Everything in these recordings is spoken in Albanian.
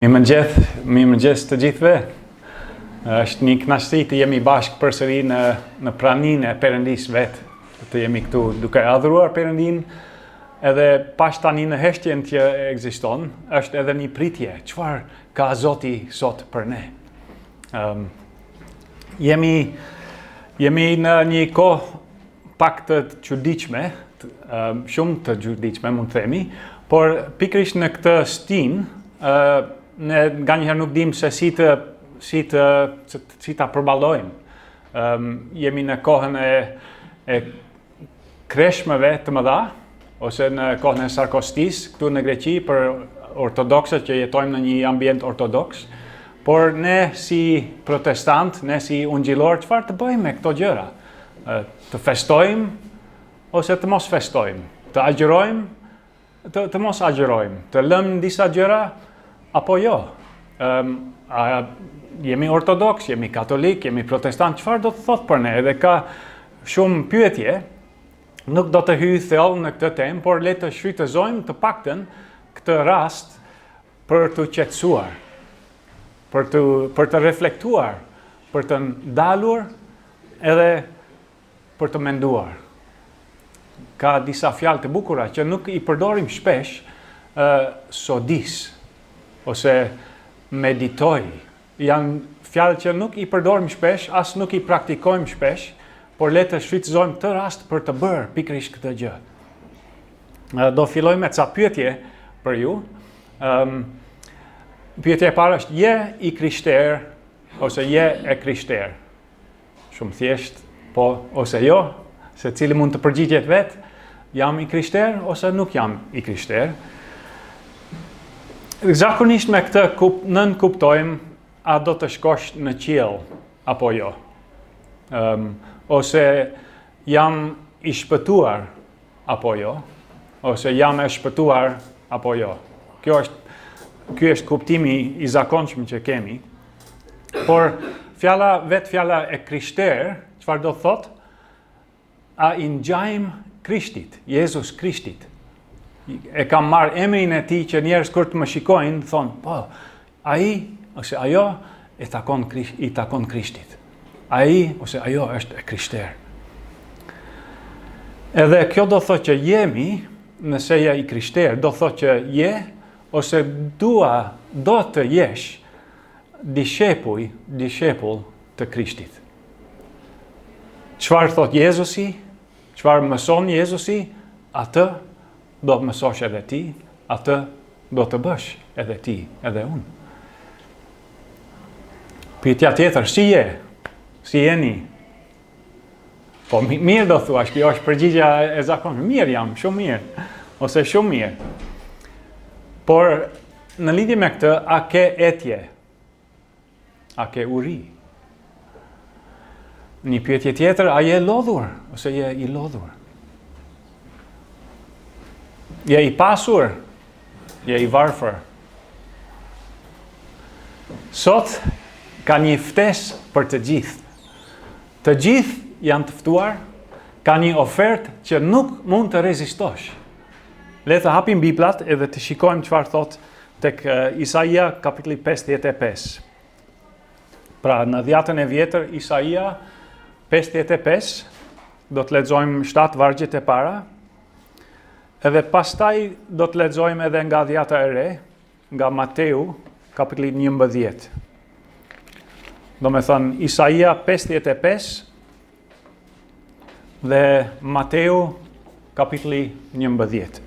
Mirëmëngjes të gjithëve. Është një kënaqësi të jemi bashkë përsëri në praninë e Perëndis vetë. Të jemi këtu duke adhuruar Perëndin, edhe pash tani në heshtjen që ekziston, është edhe një pritje. Çfarë ka Zoti sot për ne? Jemi në një kohë pak të çuditshme, shumë të çuditshme mund të themi, por pikërisht në këtë stinë ne nga njëherë nuk dim se si ta përballojmë. Jemi në kohën e kreshmeve të mëdha, ose në kohën e Sarkostis, këtu në Greqi, për ortodoksët që jetojmë në një ambient ortodoks, por ne si protestant, ne si ungjillor, çfarë të bëjmë me këto gjëra? Të festojmë, ose të mos festojmë? Të agjërojmë, të mos agjërojmë? Të lëmë disa gjëra, apo jo? Jemi ortodoks, jemi katolik, jemi protestant, çfarë do të thotë për ne? Edhe ka shumë pyetje, nuk do të hyj thellë në këtë temë, por le të shfrytëzojmë të paktën këtë rast për të qetësuar, për të reflektuar, për të ndalur edhe për të menduar. Ka disa fjalë të bukura që nuk i përdorim shpesh, sodis ose meditoj. Janë fjalë që nuk i përdorim shpesh, as nuk i praktikojmë shpesh, por le të shfrytëzojmë të rast për të bërë pikërisht këtë gjë. Do filloj me ca pyetje për ju. Pyetja e parë është: je i krishterë ose je e krishterë? Shumë thjesht, po ose jo, se cili mund të përgjigjet vetë, jam i krishterë ose nuk jam i krishterë. Zakonisht me këtë nën kuptojmë a do të shkosh në qiell apo jo. Ose jam i shpëtuar apo jo, ose jam e shpëtuar apo jo. Ky është kuptimi i zakonshëm që kemi. Por vetë fjala e krishterë, çfarë do thotë? A i ngjajmë Krishtit, Jezus Krishtit. E kam marrë emrin e tij që njerëz kur të më shikojnë thonë, po, ai ose ajo i takon Krishtit. Ai ose ajo është e krishterë. Edhe kjo do thotë që jemi, nëse je i krishterë, do thotë që je ose do të jesh dishepull të Krishtit. Çfarë thotë Jezusi? Çfarë mëson Jezusi? Atë do të mësosh edhe ti, atë do të bësh edhe ti, edhe unë. Pyetja tjetër, si je? Si jeni? Po mirë do thuash, kjo është përgjigja e zakonshme. Mirë jam, shumë mirë, ose shumë mirë. Por në lidhje me këtë, a ke etje? A ke uri? Një pyetje tjetër, a je lodhur ose je i lodhur? Je i pasur, je i varfër. Sot ka një ftesë për të gjithë. Të gjithë janë të ftuar, ka një ofertë që nuk mund të rezistosh. Le të hapim Biblat edhe të shikojmë çfarë thotë tek Isaia kapitulli 55. Pra në Dhjatën e vjetër Isaia 55, do të lexojmë 7 vargjet e para. Edhe pastaj do të lexojmë edhe nga Dhjata e re, nga Mateu, kapitulli 11. Do me thënë Isaia 55 dhe Mateu, kapitulli 11.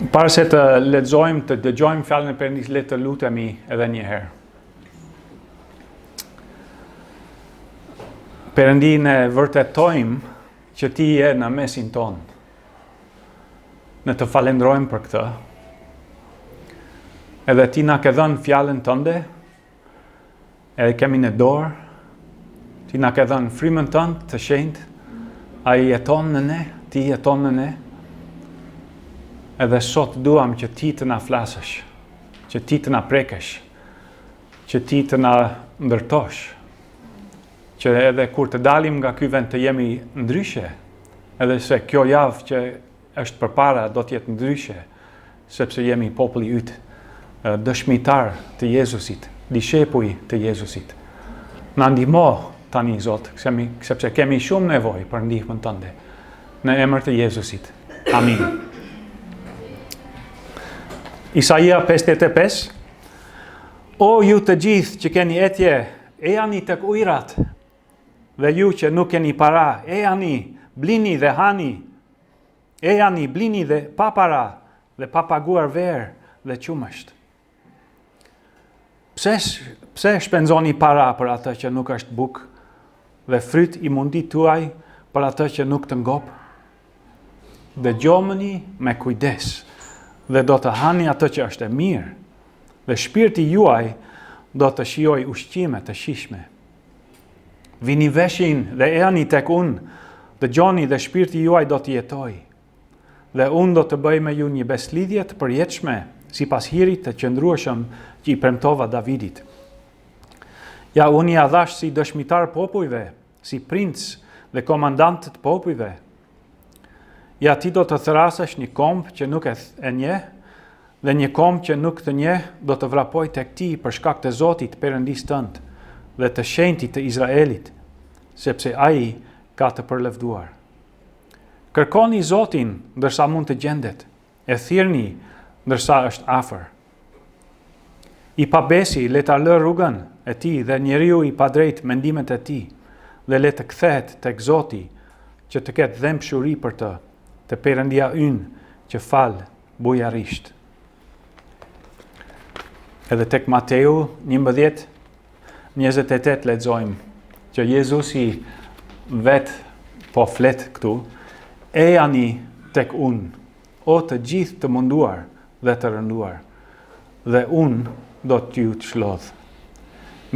Para se të lexojmë, të dëgjojmë fjalën e Perëndisë, le të lutemi edhe një herë. Perëndi, ne vërtetojmë që ti je në mesin tonë. Ne të falenderojmë për këtë. Edhe ti na ke dhënë fjalën tënde, edhe kemi në dorë. Ti na ke dhënë frymën tënde të shenjtë. Ai jeton në ne, ti jeton në ne. Edhe sot duam që ti të na flasësh, që ti të na prekësh, që ti të na ndërtosh, që edhe kur të dalim nga ky vend të jemi ndryshe, Edhe se kjo javë që është përpara do të jetë ndryshe, sepse jemi populli yt, dëshmitar të Jezusit, dishepuj të Jezusit. Na ndihmo tani Zot, sepse kemi shumë nevojë për ndihmën tënde. Në emër të Jezusit. Amin. Isaia 55. O ju të gjithë që keni etje, ejani tek ujrat, dhe ju që nuk keni para, ejani, blini dhe hani, ejani, blini dhe pa para, dhe pa paguar verë dhe qumësht. Pse shpenzoni para për atë që nuk është buk, dhe fryt i mundit tuaj për atë që nuk të ngop? Dhe gjomëni me kujdes, dhe do të hani atë që është e mirë, dhe shpirti juaj do të shijoj ushqime të shishme. Vini veshin dhe ejani tek unë, dhe gjoni dhe shpirti juaj do të jetoj, dhe unë do të bëj me ju një beslidhje të përjetshme, si pas hirit të qëndrueshëm që i premtova Davidit. Ja, unë ja dhash si dëshmitar popujve, si princ dhe komandant të popujve. Ja, ti do të thrasesh një komb që nuk e njeh, dhe një komb që nuk të njeh do të vrapoj tek ti për shkak të Zotit Perëndis tënd dhe të Shenjtit të Izraelit, sepse ai ka të përlefduar. Kërkoni Zotin ndërsa mund të gjendet, e thirrni ndërsa është afër. I pabesi le ta lë rrugën e tij dhe njeriu i padrejt mendimet e tij, dhe le të kthehet tek Zoti që të ketë dhëmshuri për të Perëndia ynë që fal bujarisht. Edhe tek Mateu 11:28 lexojmë që Jezusi vet po flet këtu, ejani tek unë, o të gjithë të munduar dhe të rënduar, dhe unë do t'ju të shlodh.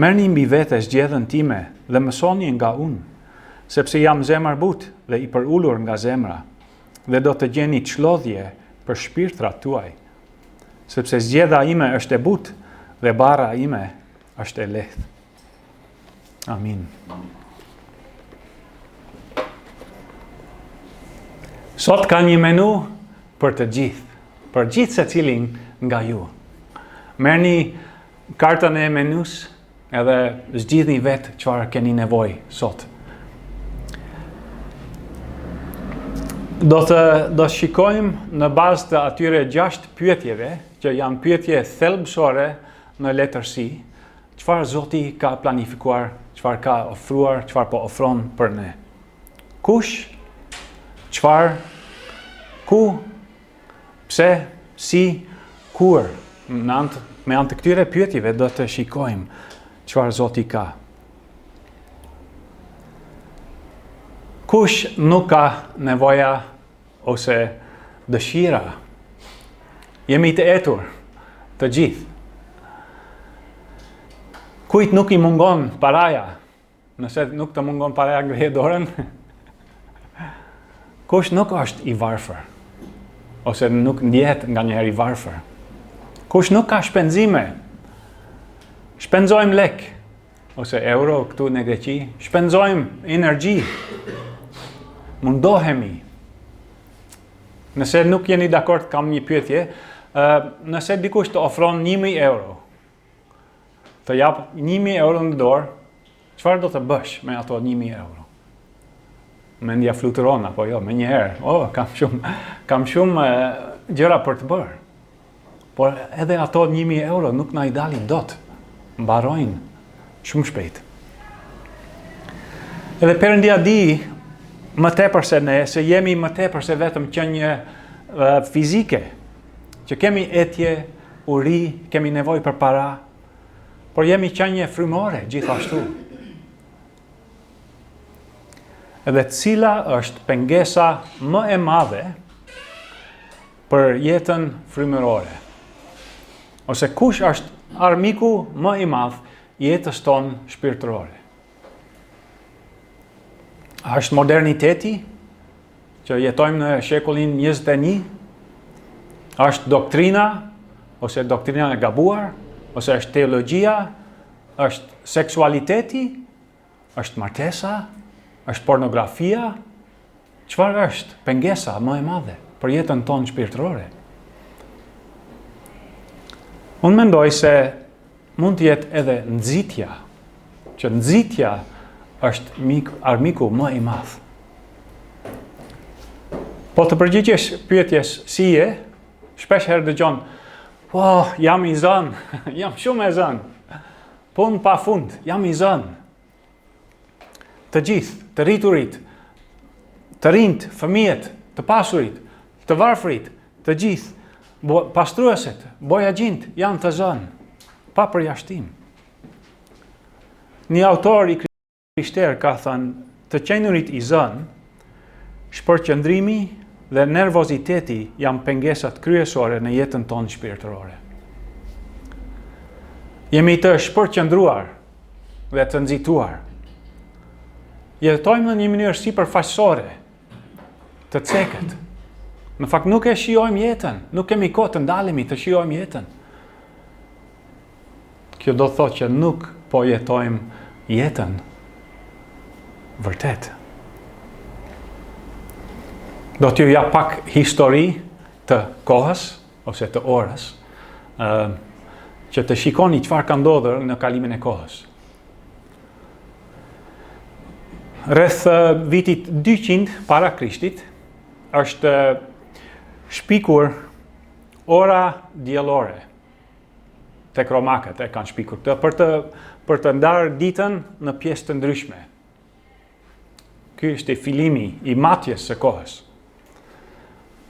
Merrni mbi vete zgjedhjen time dhe mësoni nga unë, sepse jam zemër butë dhe i përulur nga zemra, dhe do të gjeni çlodhje për shpirtrat tuaj, sepse zgjedha ime është e butë dhe bara ime është e lehtë. Amin. Sot ka një menu për të gjithë, për gjithë secilin nga ju. Merrni kartën e menus edhe zgjidhni vetë çfarë keni nevojë sot. Do shikojmë në bazë të atyre 6 pyetjeve, që janë pyetje thelbësore në letërsi, çfarë Zoti ka planifikuar, çfarë ka ofruar, çfarë po ofron për ne. Kush, çfarë, ku, pse, si, kur. Me anë të këtyre pyetjeve do të shikojmë çfarë Zoti ka. Kush nuk ka nevoja ose dëshira? Jemi të etur, të gjithë. Kujt nuk i mungon paraja? Nëse nuk të mungon paraja, ngrehe dorën. Kush nuk është i varfër? Ose nuk ndjehet nga njëherë i varfër? Kush nuk ka shpenzime? Shpenzojmë lek, ose euro këtu në Greqi, shpenzojmë energji. Mundohemi. Nëse nuk jeni dakord, kam një pyetje. Nëse dikush të ofron 1.000 euro, të jap 1.000 euro në dorë, çfarë do të bësh me ato 1.000 euro? Mendja fluturon apo jo, me njëherë. Kam shumë gjëra për të bërë. Por edhe ato 1.000 euro nuk na i dalin dot. Mbarojnë shumë shpejt. Edhe Perëndia di më tepër se ne, se jemi më tepër se vetëm qenie fizike, që kemi etje, uri, kemi nevojë për para, por jemi qenie frymore gjithashtu. Edhe cila është pengesa më e madhe për jetën frymërore? Ose kush është armiku më i madh jetës tonë shpirtërore? A është moderniteti, që jetojmë në shekullin 21? A është doktrina, ose doktrina e gabuar, ose është teologjia, është seksualiteti, është martesa, është pornografia? çfarë është pengesa më e madhe për jetën tonë shpirtërore? Unë mendoj se mund të jetë edhe nxitja, që nxitja është armiku më i madh. Po të përgjigjesh pyetjes si je, shpesh herë dëgjon, jam i zënë, jam shumë e zënë, punë pa fund, jam i zënë. Të gjithë, të rriturit, të rinjt, fëmijët, të pasurit, të varfrit, të gjithë, pastrueset, bojagjint, janë të zënë, pa përjashtim. Një autor i krishterë ka thënë, të qenurit i zënë, shpërqendrimi dhe nervoziteti janë pengesat kryesore në jetën tonë shpirtërore. Jemi të shpërqendruar dhe të nxituar. Jetojmë në një mënyrë sipërfaqësore, të cekët. Në fakt nuk e shijojmë jetën, nuk kemi kohë të ndalemi të shijojmë jetën. Kjo do të thotë që nuk po jetojmë jetën vërtet. Do t'ju jap pak histori të kohës ose të orës, që të shikoni çfarë ka ndodhur në kalimin e kohës. Rreth vitit 200 para Krishtit është shpikur ora diellore. Tek romakët e kanë shpikur këtë për të ndarë ditën në pjesë të ndryshme. Ky është fillimi i matjes së kohës.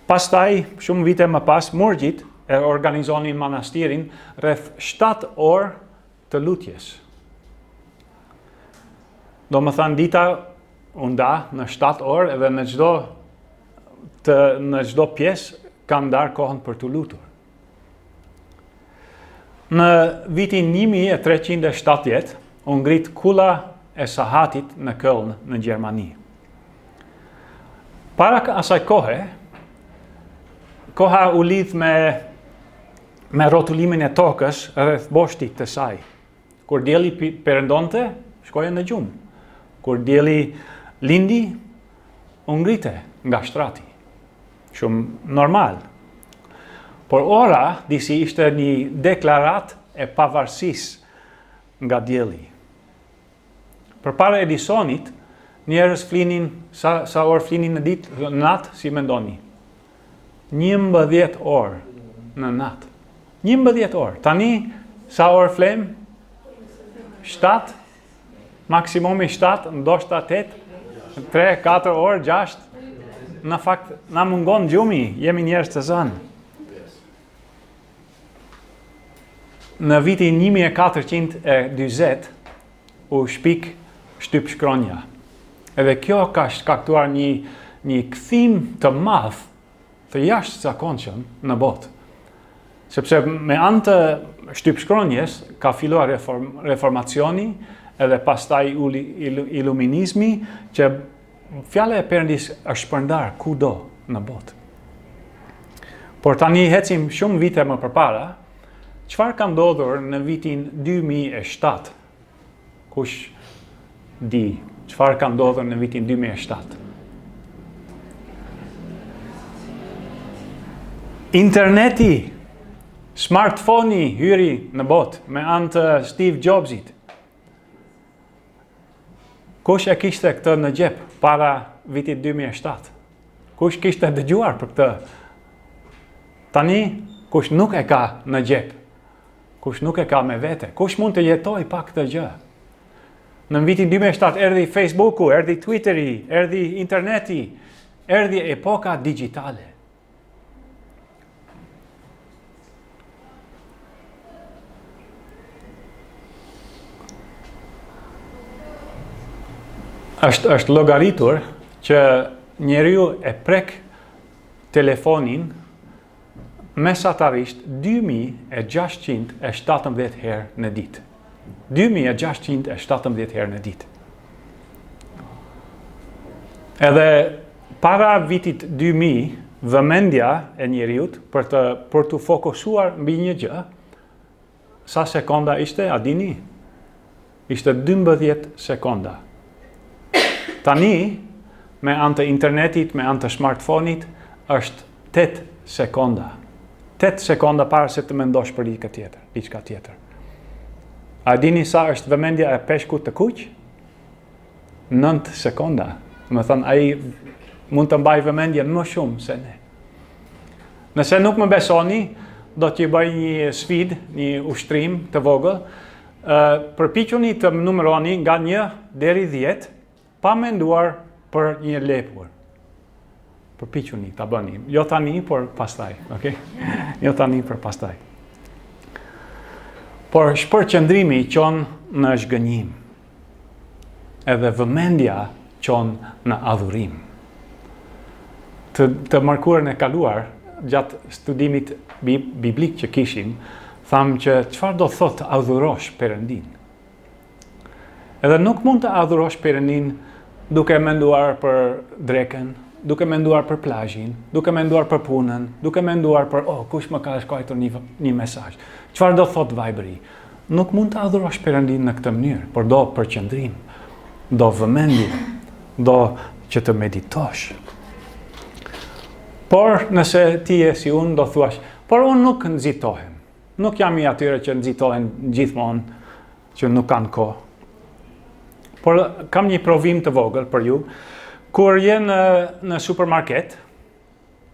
Pastaj, shumë vite më pas, murgjit e organizonin manastirin rreth 7 orë të lutjes. Do më thënë dita u nda në 7 orë edhe në çdo pjesë kanë ndarë kohën për të lutur. Në vitin 1370 u ngrit kulla e sahatit në Köln në Gjermani. Para asaj koha u lidh me rrotullimin e tokës rreth boshtit të saj. Kur dielli perëndonte, shkoja në gjumë. Kur dielli lindi, u ngrite nga shtrati. Shumë normal. Por ora disi ishte një deklarat e pavarësisë nga dielli. Përpara Edisonit, njerëz flinin sa orë flinin në ditë, në natë, si mendoni? 11 orë në natë. 11 orë. Tani sa orë flem? 7, maksimumi 7, ndoshta 8, 3, 4 orë, 6. Në fakt, na mungon gjumi, jemi njerëz të zënë. Në vitin 1420 u shpik shtypshkronja. Edhe kjo ka shkaktuar një kthim të madh të jashtëzakonshëm në botë. Sepse me anë të shtypshkronjes ka filluar reformacioni edhe pastaj iluminizmi, që fjala e Perëndis është shpërndar kudo në botë. Por tani hecim shumë vite më përpara, çfarë ka ndodhur në vitin 2007? Kush di çfarë ka ndodhur në vitin 2007? Interneti, smartphone-i hyri në botë me anë të Steve Jobsit. Kush e kishte këtë në xhep para vitit 2007? Kush kishte dëgjuar për këtë? Tani, kush nuk e ka në xhep? Kush nuk e ka me vete? Kush mund të jetoj pa këtë gjë? Në vitin 2007 erdhi Facebooku, erdhi Twitteri, erdhi interneti, erdhi epoka digjitale. Është llogaritur që njeriu e prek telefonin mesatarisht 2617 herë në ditë. 2617 herë në ditë. Edhe para vitit 2000, vëmendja e njeriut për të fokusuar mbi një gjë, sa sekonda ishte, a dini? Ishte 12 sekonda. Tani, me anë të internetit, me anë të smartphone-it, është 8 sekonda. 8 sekonda para se të mendosh për diçka tjetër. A dini sa është vëmendja e peshkut të kuq? 9 sekonda. Më thënë, ai mund të mbaj vëmendjen më shumë se ne. Nëse nuk më besoni, do t'ju bëj një sfidë, një ushtrim të vogël. Përpiquni të më numëroni nga 1 deri 10, pa menduar për një lepur. Përpiquni ta bëni. Jo tani, por pastaj, okay? Jo tani, por pastaj. Por shpërqendrimi qon në zhgënjim. Edhe vëmendja qon në adhurim. Të mërkurën e kaluar, gjatë studimit biblik që kishim, thamë që çfarë do thotë adhurosh Perëndin. Edhe nuk mund të adhurosh Perëndin duke menduar për drekën, duke menduar për plazhin, duke menduar për punën, duke menduar për kush më ka shkruar një mesazh. Çfarë do thotë Viberi? Nuk mund të adhurosh Perëndin në këtë mënyrë, por do përqendrim, do vëmendje, do që të meditosh. Por nëse ti si unë do thuash, por unë nuk nxitohem. Nuk jam i atyre që nxitohen gjithmonë, që nuk kanë kohë. Por kam një provim të vogël për ju. Kur je në supermarket,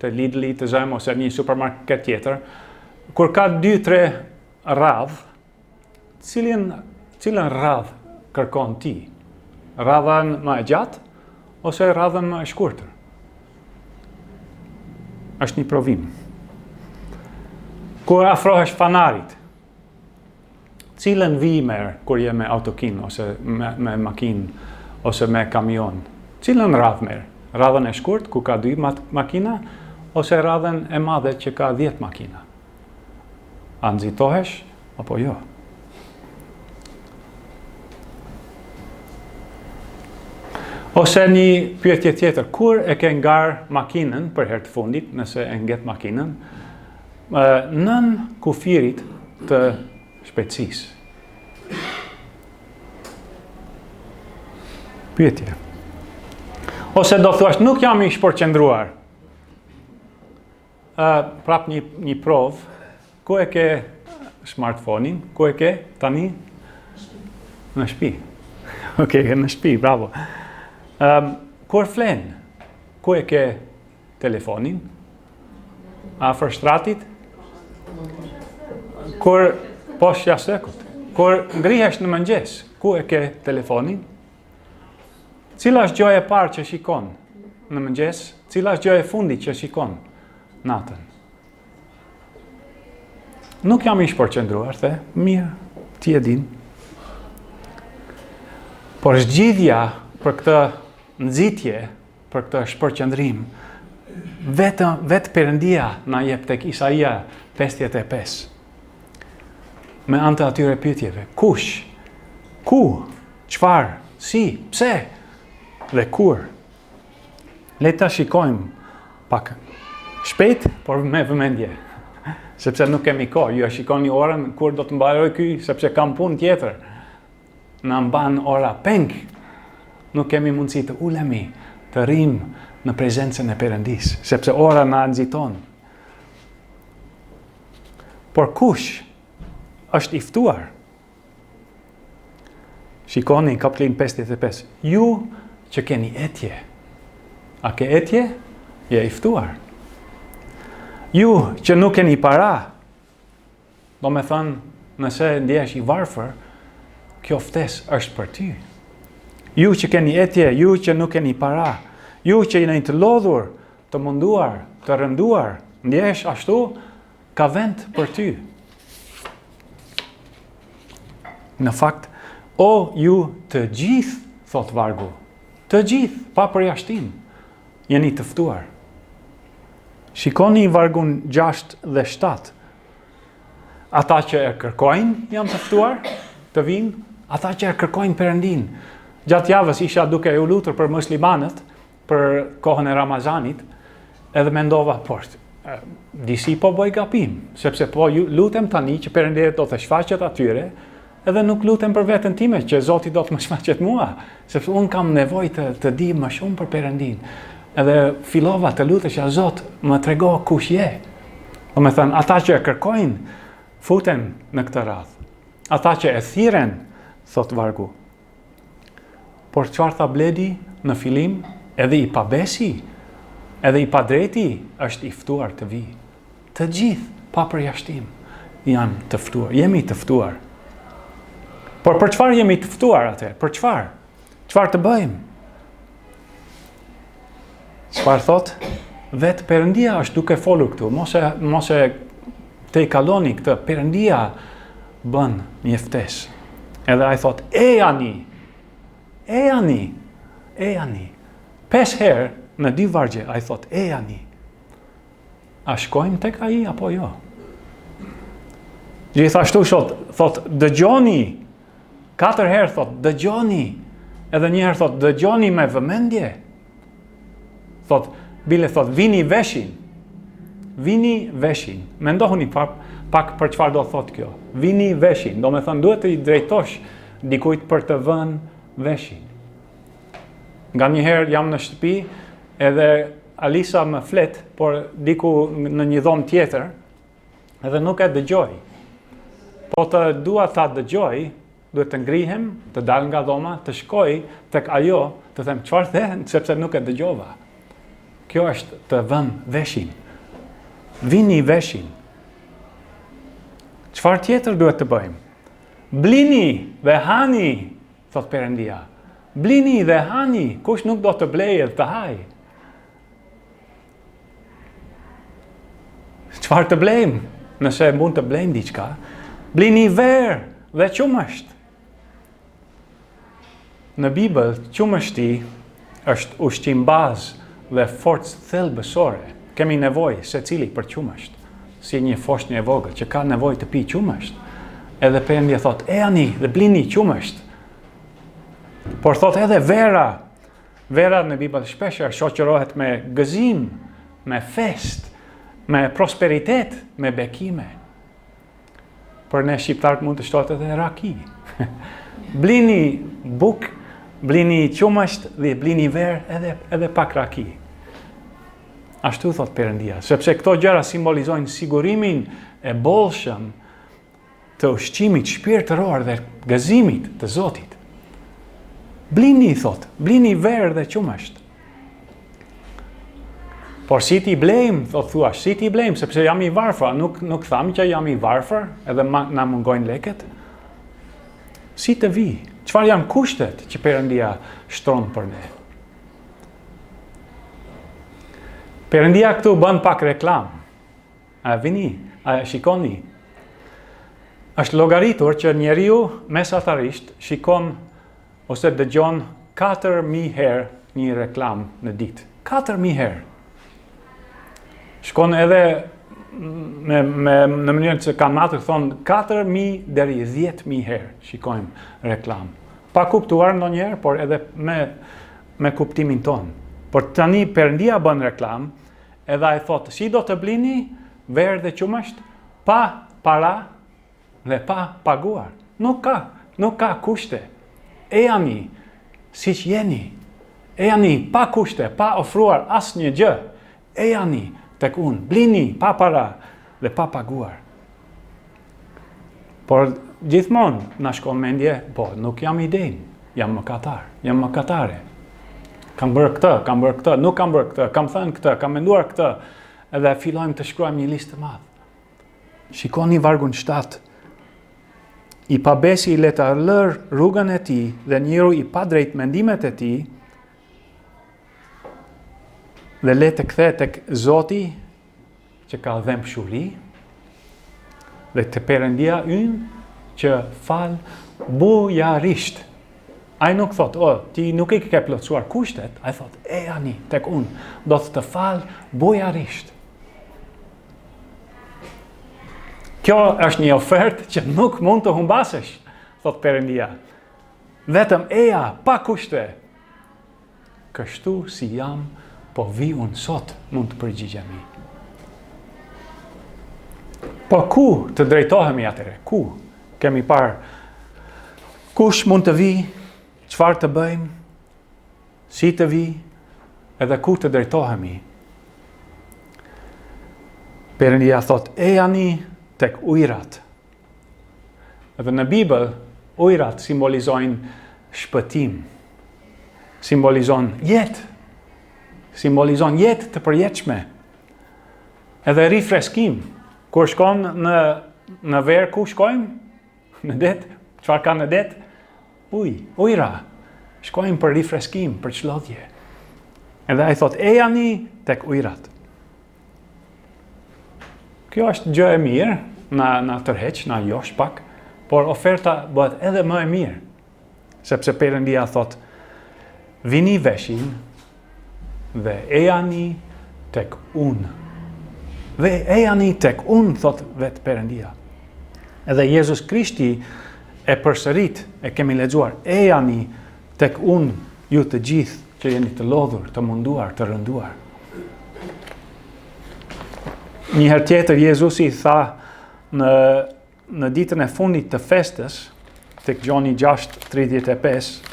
të Lidl, të Zem ose një supermarket tjetër, kur ka 2-3 radhë, cilën radhë kërkon ti? Radhën më e gjatë ose radhën më e shkurtër? Është një provim. Kur afrohesh fanarit, cilën vi merr kur je me autokin ose me makinë ose me kamion? Cilën radhë merr? Radhën e shkurt ku ka 2 makina ose radhën e madhe që ka 10 makina? A nxitohesh apo jo? Ose një pyetje tjetër, kur e ke ngar makinën për herë të fundit, nëse e ngjet makinën, nën kufirit të shpejtësisë? Pyetje. Ose do thuash, nuk jam i shpërqendruar. Prap një provë, ku e ke smartphone-in, ku e ke tani? Në shtëpi. Okej, në shtëpi, bravo. Kur flen, ku e ke telefonin? Afër shtratit? Kur poshtë jasekut? Kur ngrihesh në mëngjes, ku e ke telefonin? Cila është gjoja e parë që shikon në mëngjes? Cila është gjoja e fundit që shikon natën? Nuk jam i shpërqendruar, the, mirë, ti e din. Por zgjidhja për këtë nxitje, për këtë shpërqendrim, vetë Perëndia na jep tek Isaia 55. Me anë të atyre pyetjeve, kush, ku, çfarë, si, pse dhe kur. Le ta shikojmë pak shpejt, por me vëmendje. Sepse nuk kemi kohë, ju e shikoni orën kur do të mbaroj ky, sepse kam punë tjetër. Na mban ora peng. Nuk kemi mundësi të ulemi, të rrim në prezencën e Perëndis, sepse ora na nxiton. Por kush është i ftuar? Shikoni kapitullin 55. Ju që keni etje. A ke etje? Je i ftuar. Ju që nuk keni para, do me thënë, nëse ndjesh i varfër, kjo ftesë është për ty. Ju që keni etje, ju që nuk keni para, ju që jeni të lodhur, të munduar, të rënduar, ndjesh ashtu, ka vend për ty. Në fakt, o ju të gjithë, thot vargu, të gjithë, pa përjashtim, jeni të ftuar. Shikoni vargun 6 dhe 7. Ata që e kërkojnë janë të ftuar, të vinë, ata që e kërkojnë Perëndin. Gjatë javës isha duke u lutur për muslimanët, për kohën e Ramazanit, edhe mendova, disi po bëj gabim, sepse po lutem tani që Perëndia do të shfaqet atyre edhe nuk lutem për veten time që Zoti do të më shfaqet mua, sepse unë kam nevojë të di më shumë për Perëndin. Edhe fillova të lutesha Zot, më trego kush je. Do me thënë, ata që e kërkojnë, futen në këtë radhë. Ata që e thiren, thot vargu. Por çfarë tha Bledi në fillim, edhe i pabesi, edhe i padrejti është i ftuar të vi. Të gjithë, pa përjashtim, janë të ftuar. Jemi të ftuar. Por për çfarë jemi të ftuar atë? Për çfarë? Çfarë të bëjmë? Çfarë thot? Vetë Perëndia është duke folur këtu. Mos e te i kaloni këtë. Perëndia bën një ftesë. Edhe ai thot, e ani. 5 herë në 2 vargje ai thot, e ani. A shkojmë tek ai apo jo? Gjithashtu thot, dëgjoni. 4 herë thot, dëgjoni. Edhe një herë thot, dëgjoni me vëmendje. Thot, bile thot, vini veshin. Vini veshin. Mendohuni pak për çfarë do thot kjo. Vini veshin. Do me thënë, duhet të i drejtosh dikujt për të vënë veshin. Nga një herë jam në shtëpi, edhe Alisa më flet, por diku në një dhomë tjetër, edhe nuk e dëgjoj. Po të dua ta dëgjoj, duhet të ngrihem, të dal nga dhoma, të shkoj tek ajo, të them çfarë the, sepse nuk e dëgjova. Kjo është të vëm veshin. Vini veshin. Çfarë tjetër duhet të bëjmë? Blini dhe hani, thot Perëndia. Blini dhe hani, kush nuk do të blejë të haj. Çfarë të blejmë? Nëse mund të blejmë diçka, blini verë dhe qumësht. Në Bibël, qumështi është ushqim bazë dhe forcë thelbësore. Kemi nevojë secili për qumësht, si një foshnjë e vogël që ka nevojë të pi qumësht. Edhe Perëndia thot, e ani dhe blini qumësht. Por thot edhe vera. Vera në Bibël shpesh shoqërohet me gëzim, me fest, me prosperitet, me bekime. Për ne shqiptarët mund të shtohet edhe raki. Blini buk, blini qumësht dhe blini verë edhe pak raki. Ashtu thot Perëndia, sepse këto gjëra simbolizojnë sigurimin e bollshëm të ushqimit shpirtëror dhe gëzimit të Zotit. Blini, thot, blini verë dhe qumësht. Por si ti blejmë, thua, si ti blejmë, sepse jam i varfër, nuk tham që jam i varfër, edhe na mungojnë leket. Si të vi? Çfarë janë kushtet që Perëndia shtron për ne? Perëndia këtu bën pak reklam. A vini, a shikoni? Është llogaritur që njeriu mesatarisht shikon ose dëgjon 4000 herë një reklam në ditë. 4000 herë. Shkon edhe në mënyrën që kanë matur thonë 4000 deri 10000 herë shikojmë reklam. Pa kuptuar ndonjëherë, por edhe me kuptimin ton. Por tani Perëndia bën reklam, edhe ai thotë, si do të blini verë dhe qumësht pa para dhe pa paguar. Nuk ka kushte. E ani siç jeni. E ani pa kushte, pa ofruar asnjë gjë. E ani tek unë, blini pa para dhe pa paguar. Por gjithmonë na shkon mendje, po nuk jam i denj, jam mëkatar, jam mëkatare. Kam bërë këtë, nuk kam bërë këtë, kam thënë këtë, kam menduar këtë, edhe fillojmë të shkruajmë një listë të madhe. Shikoni vargun 7. I pabesi le të lër rrugën e tij dhe njeriu i padrejt mendimet e tij, dhe le të kthehet tek Zoti që ka dhëmshuri dhe të Perëndia ynë që fal bujarisht. Ai nuk thot, ti nuk i ke plotësuar kushtet, ai thot, e ani tek unë do të fal bujarisht. Kjo është një ofertë që nuk mund të humbasesh, thot Perëndia. Vetëm eja pa kushte. Kështu si jam, po vi unë sot, mund të përgjigjemi. Po ku të drejtohemi atëre? Ku? Kemi parë Kush mund të vi, çfarë të bëjmë, si të vi, edhe ku të drejtohemi. Perëndia thot, e ani tek ujrat. Edhe në Bibël, ujrat simbolizojnë shpëtim, simbolizon jetë të përjetshme, edhe rifreskim. Kur shkon në verë, ku shkojmë? Në det, çfarë ka në det? Ujra. Shkojmë për rifreskim, për çlodhje. Edhe ai thot, e ani tek ujrat. Kjo është gjë e mirë, na tërheq, na josh pak, por oferta bëhet edhe më e mirë. Sepse Perëndia thot, vini veshin dhe ejani tek unë. Dhe ejani tek unë, thot vetë Perëndia. Edhe Jezus Krishti e përsërit, e kemi lexuar, ejani tek unë, ju të gjithë që jeni të lodhur, të munduar, të rënduar. Një herë tjetër Jezusi tha në ditën e fundit të festës, tek Gjoni 6:35,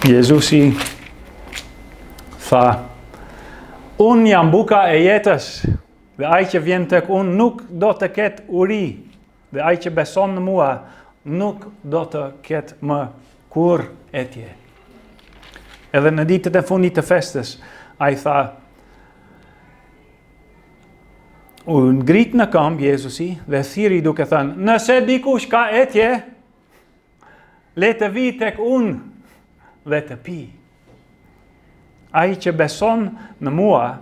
Jezusi tha, unë jam buka e jetës, dhe ai që vjen tek unë nuk do të ketë uri, dhe ai që beson në mua nuk do të ketë më kur etje. Edhe në ditët e fundit të festës, ai tha, u ngrit në këmbë Jezusi dhe thiri duke thënë, nëse dikush ka etje, le të vi tek unë dhe të pi. Ai që beson në mua,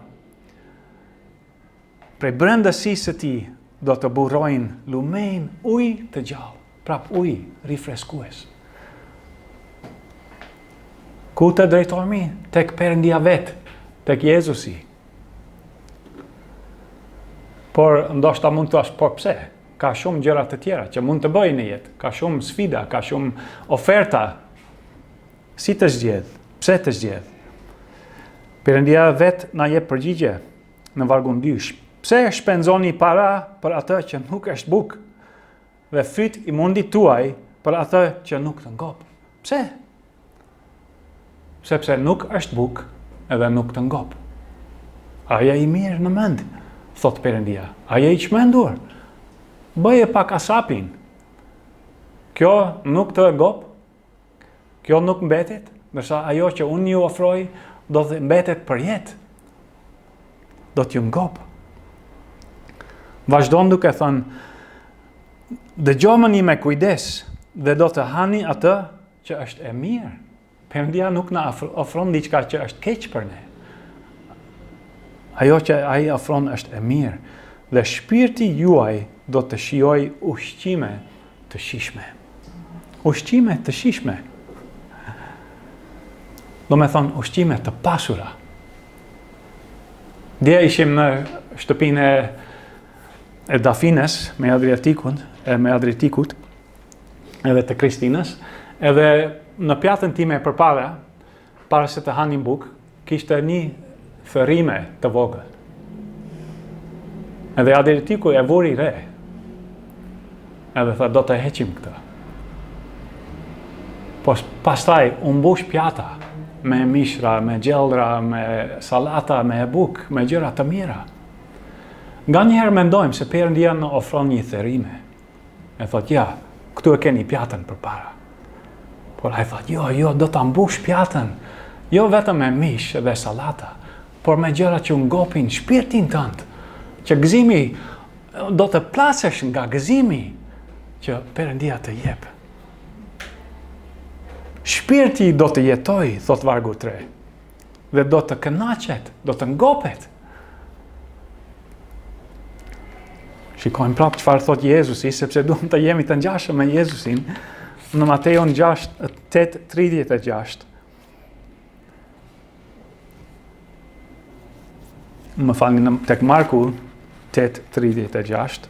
prej brendësisë së tij do të burrojnë lumen ujë të gjallë, prap ujë rifreskues. Ku të drejtohemi? Tek Perëndia vet, tek Jezusi. Por ndoshta mund të thosh, por pse? Ka shumë gjëra të tjera që mund të bëj në jetë, ka shumë sfida, ka shumë oferta. Si të zgjedh? Pse të zgjedh? Perëndia vet na jep përgjigje në vargun 2. Pse shpenzoni para për atë që nuk është bukë dhe fyt i mundit tuaj për atë që nuk të ngop? Pse? Sepse nuk është bukë edhe nuk të ngop. Aja i mirë në mend, thot Perëndia. Aja i çmendur. Bëje pak asapin. Kjo nuk të ngop, kjo nuk mbetet, ndërsa ajo që unë ju ofroj do të mbetet për jetë. Do t'ju ngop. Vazhdon duke thënë, dëgjoni me kujdes dhe do të hani atë që është e mirë. Perëndia nuk na ofron diçka që është keq për ne. Ajo që ai ofron është e mirë dhe shpirti juaj do të shijoj ushqime të shijshme. Ushqime të shijshme. Do me thonë ushqime të pasura. Dje ishim në shtëpinë e Dafines me Adriatikut edhe të Kristinës, edhe në pjatën time përpara, para se të hanim bukë, kishte një thërrime të vogël. Edhe Adriatiku e vuri re. Edhe tha, do të heqim këtë. Po pastaj u mbush pjata me mishra, me gjellra, me salata, me bukë, me gjëra të mira. Nga njëherë mendojmë se Perëndia në ofron një thërrime. E thot, ja, këtu e keni pjatën përpara. Por ai thot, jo, do ta mbush pjatën. Jo vetëm me mish dhe salata, por me gjëra që ngopin shpirtin tënd. Që gëzimi do të plasesh nga gëzimi që Perëndia të jep. Shpirti do të jetoj, thot vargu 3, dhe do të kënaqet, do të ngopet. Shikojmë prapë çfarë thot Jezusi, sepse duam të jemi të ngjashëm me Jezusin në Mateun 8:36. Më falni, tek Marku 8:36.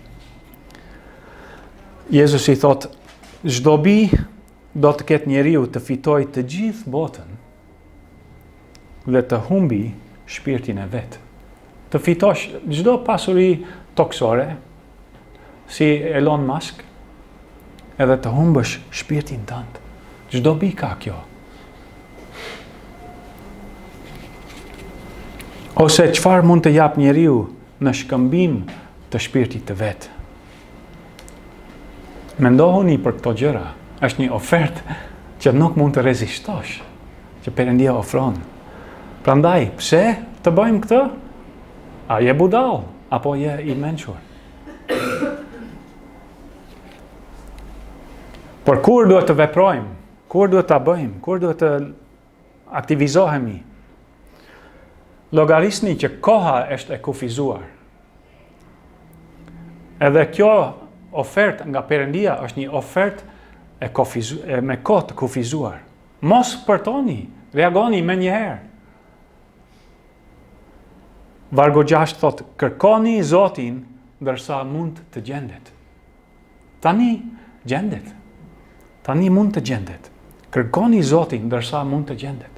Jezusi thot, çdo bi do të ketë njeriu të fitoj të gjithë botën dhe të humbi shpirtin e vet. Të të fitosh çdo pasuri toksore, si Elon Musk, edhe të humbësh shpirtin tënd. Çdo bika kjo. Ose çfarë mund të jap njeriu në shkëmbim të shpirtit të vet. Mendohuni për këto gjëra. Është një ofertë që nuk mund të rezistosh, që Perëndia ofron. Prandaj, pse të bëjmë këtë? A je budall apo je i mençur? Por kur duhet të veprojmë? Kur duhet ta bëjmë? Kur duhet të aktivizohemi? Llogarisni që koha është e kufizuar. Edhe kjo ofertë nga Perëndia është një ofertë me kohë të kufizuar. Mos përtoni, reagoni me njëherë. Vargu 6 thot, kërkoni Zotin ndërsa mund të gjendet. Tani gjendet. Tani mund të gjendet. Kërkoni Zotin ndërsa mund të gjendet.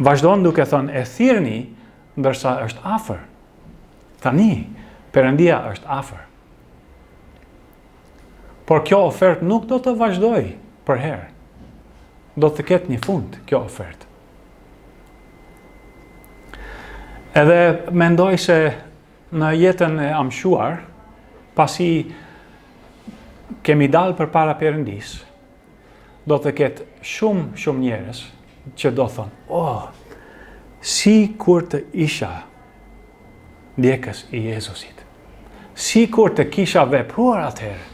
Vazhdon duke thënë, e thirrni ndërsa është afër. Tani Perëndia është afër. Por kjo ofertë nuk do të vazhdoj për herë. Do të ketë një fund kjo ofertë. Edhe mendoj se në jetën e amshuar, pasi kemi dalë përpara Perëndis, do të ketë shumë njerëz që do thonë, si kur të isha ndjekës i Jezusit. Si kur të kisha vepruar atëherë.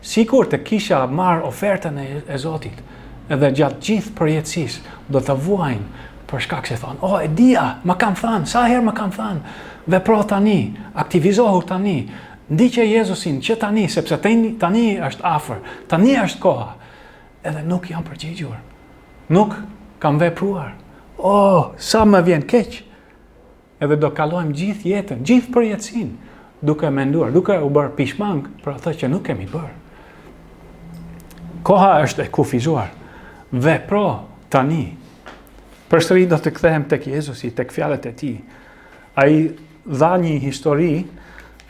Si kur të kisha marrë ofertën e Zotit, edhe gjatë gjithë përjetësisë do të vuajnë për shkak se thonë, e dia, ma kam thënë, sa herë ma kam thënë, vepro tani, aktivizohu tani, ndiqe Jezusin që tani, sepse tani është afër, tani është koha, edhe nuk jam përgjigjur, nuk kam vepruar, sa më vjen keq, edhe do kalojmë gjithë jetën, gjithë përjetësinë, duke menduar, duke u bërë pishmang për atë që nuk kemi bërë. Koha është e kufizuar. Vepro tani. Përsëri do të kthehem tek Jezusi, tek fjalët e tij. Ai dha një histori,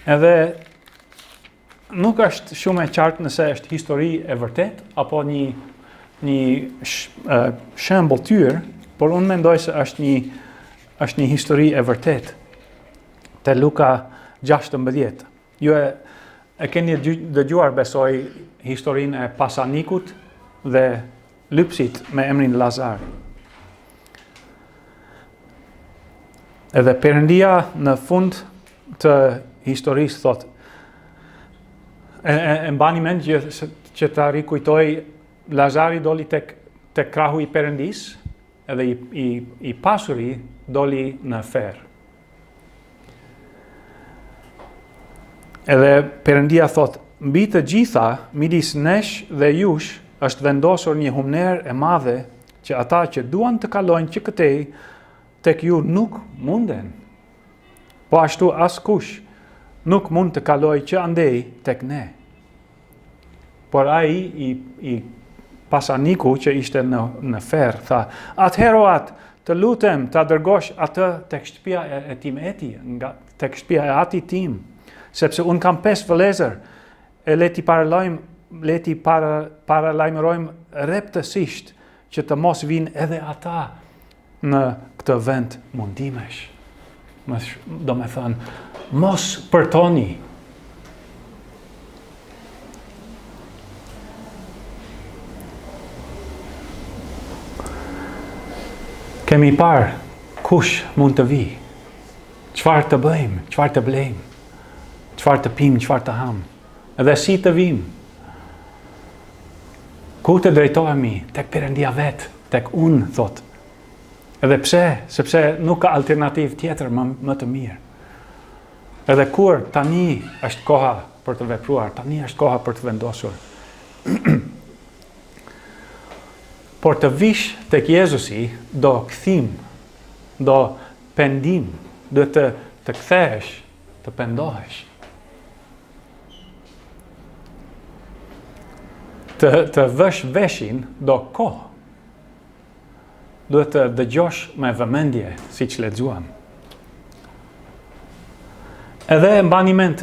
edhe nuk është shumë e qartë nëse është histori e vërtet apo një shembull, por unë mendoj se është një histori e vërtet. Te Luka 16. Ju e keni dëgjuar, besoj, historinë e pasanikut dhe lypsit me emrin Lazar. Edhe Perëndia në fund të historisë thot, e mbani mend që ta rikujtoj, Lazari doli tek krahu i Perëndis, edhe i pasuri doli në ferr. Edhe Perëndia thot, mbi të gjitha, midis nesh dhe jush, është vendosur një humner e madhe që ata që duan të kalojnë që këtej, tek ju nuk munden. Po ashtu askush nuk mund të kalojë që andej tek ne. Por ai i pasaniku që ishte në ferr tha, atëherë të lutem ta dërgosh atë tek shtëpia e timeti, tek shtëpia e atit tim, sepse un kam 5 vëllezër, e leti paralajmërojmë reptësisht që të mos vinë edhe ata në këtë vend mundimesh. Do me thënë, mos përtoni. Kemi parë kush mund të vi, çfarë të bëjmë, çfarë të blejmë, çfarë të pimë, çfarë të hamë, edhe si të vim. Ku të drejtohemi? Tek Perëndia vet, tek unë, thot. Edhe pse? Sepse nuk ka alternativë tjetër më të mirë. Edhe kur tani është koha për të vepruar, tani është koha për të vendosur. Por të vish tek Jezusi do kthim, do pendim, do të kthehesh, të pendohesh. Të vësh veshin do kohë. Duhet të dëgjosh me vëmendje, siç lexuam. Edhe mbani mend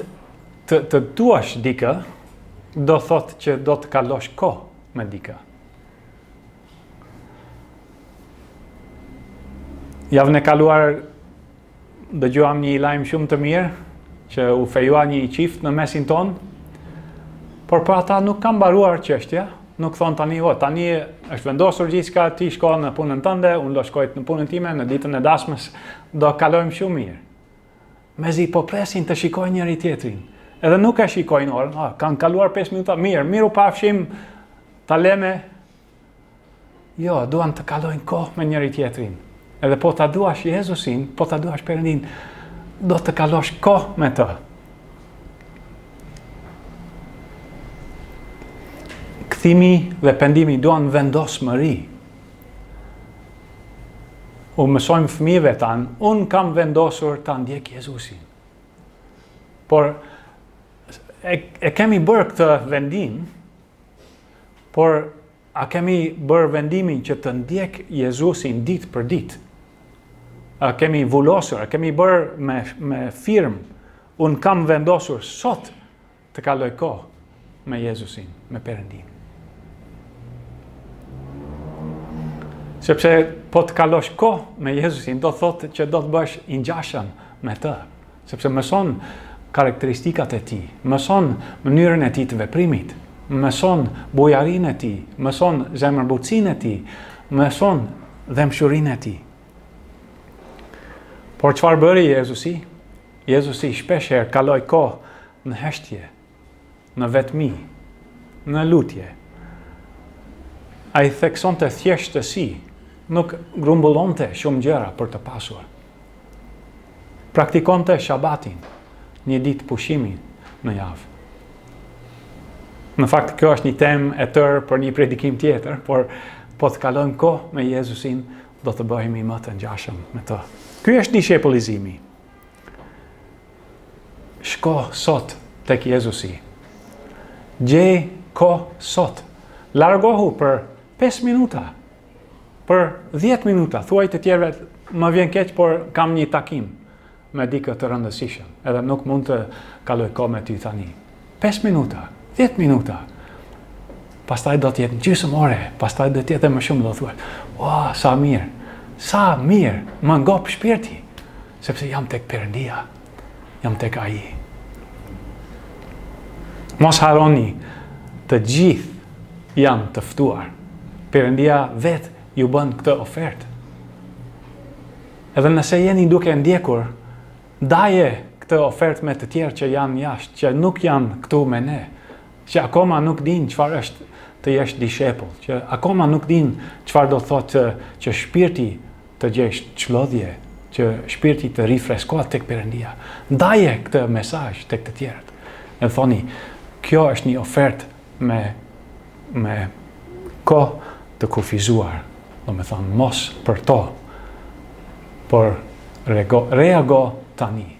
të duash dikë, do thotë që do të kalosh kohë me dikë. Javën e kaluar dëgjuam një lajm shumë të mirë që u fejua një çift në mesin ton, por për ata nuk kam mbaruar çështja, nuk thon tani është vendosur gjithçka, ti shko në punën tënde, unë do shkoj në punën time, në ditën e dasmës do kalojmë shumë mirë. Mezi po presin të shikojnë njëri tjetrin. Edhe nuk e shikojnë orën, kanë kaluar 5 minuta, mirë u pafshim, ta leme. Jo, duan të kalojnë kohë me njëri tjetrin. Edhe po ta duash Jezusin, po ta duash Perëndin, do të kalosh kohë me të. Kthimi dhe pendimi duan vendosmëri. U mësojmë fëmijëve tanë, unë kam vendosur ta ndjek Jezusin. Por e kemi bërë këtë vendim, por a kemi bërë vendimin që të ndjek Jezusin ditë për ditë? A kemi vullosur, a kemi bërë me firmë, unë kam vendosur sot të kaloj kohë me Jezusin, me Perëndin. Sepse po të kalosh kohë me Jezusin, do thotë që do të bësh i ngjashëm me të. Sepse mëson karakteristikat e tij, mëson mënyrën e tij të veprimit, mëson bujarinë e tij, mëson zemërbutësinë e tij, mëson dëmshurinë e tij. Por çfarë bëri Jezusi? Jezusi shpeshherë kaloi kohë në heshtje, në vetmi, në lutje. Ai theksonte thjeshtësi, nuk grumbullonte shumë gjëra për të pasur. Praktikonte shabatin, një ditë pushimi në javë. Në fakt, kjo është një temë e tërë për një predikim tjetër, por po të kalojmë kohë me Jezusin, do të bëhemi më të ngjashëm me të. Ky është dishepullizimi. Shko sot tek Jezusi. Gjej kohë sot. Largohu për 5 minuta, për 10 minuta. Thuaj të tjerëve, më vjen keq, por kam një takim me dikë të rëndësishëm. Edhe nuk mund të kaloj kohë me ty tani. 5 minuta, 10 minuta. Pastaj do të jetë gjysmë ore, pastaj do të jetë më shumë, do thuaj, "Ua, sa mirë, më ngop shpirti, sepse jam tek Perëndia, jam tek ai." Mos harroni, të gjithë janë të ftuar. Perëndia vetë ju bën këtë ofertë. Edhe nëse jeni duke ndjekur, daje këtë ofertë me të tjerë që janë jashtë, që nuk janë këtu me ne, që akoma nuk din çfarë është të jesh dishepull, që akoma nuk din çfarë do thotë që shpirti të gjesh çlodhje, që shpirti të rifreskohet tek Perëndia. Ndaje këtë mesazh tek të tjerët. E thoni, kjo është një ofertë me kohë të kufizuar. Do me thonë, mos për to, por reago tani.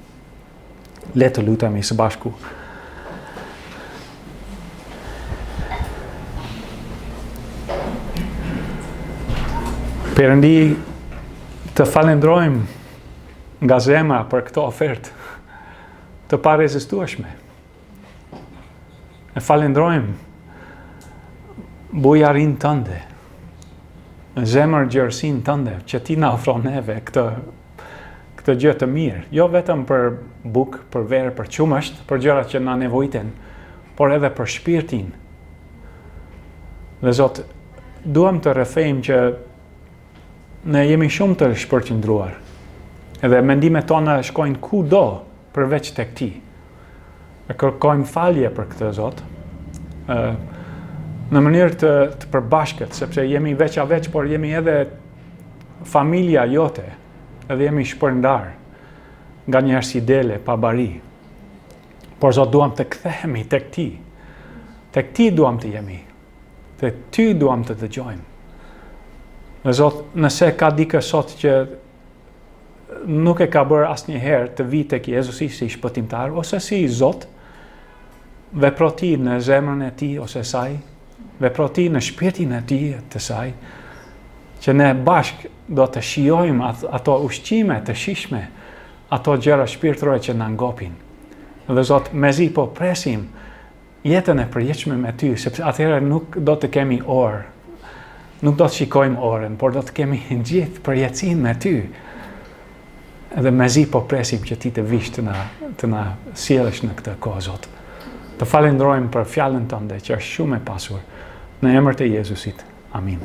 Le të lutemi së bashku. Perëndi, të falendrojmë nga zemra për këtë ofertë të parezistueshme. E falendrojmë bujarinë tënde, zemër gjerësinë tënde, që ti na ofron neve këtë gjë të mirë. Jo vetëm për bukë, për verë, për qumësht, për gjërat që na nevojiten, por edhe për shpirtin. Dhe Zot, duam të rrethejmë që ne jemi shumë të shpërqendruar. Edhe mendimet tona shkojnë kudo përveç tek ti. E kërkojmë falje për këtë, Zot. Në mënyrë të përbashkët, sepse jemi veç a veç, por jemi edhe familja jote, edhe jemi shpërndar nga njerëz si dele, pa bari. Por Zot, duam të kthehemi tek ti. Tek ti duam të jemi. Tek ty duam të dëgjojmë. Dhe Zot, nëse ka dikë sot që nuk e ka bërë asnjëherë të vi tek Jezusi si shpëtimtar, ose si Zot, vepro ti në zemrën e ti ose saj, vepro ti në shpirtin e ti të saj, që ne bashk do të shijojmë ato ushqime të shijshme, ato gjëra shpirtërore që na ngopin. Dhe Zot, mezi po presim jetën e përjetshme me Ty, sepse atëherë nuk do të kemi orë, nuk do të shikojmë orën, por do të kemi gjithë përjetësinë me Ty. Edhe mezi po presim që Ti të vish të na sjellësh në këtë kohë, Zot. Të falenderojmë për fjalën tënde që është shumë e pasur. Në emër të Jezusit. Amin.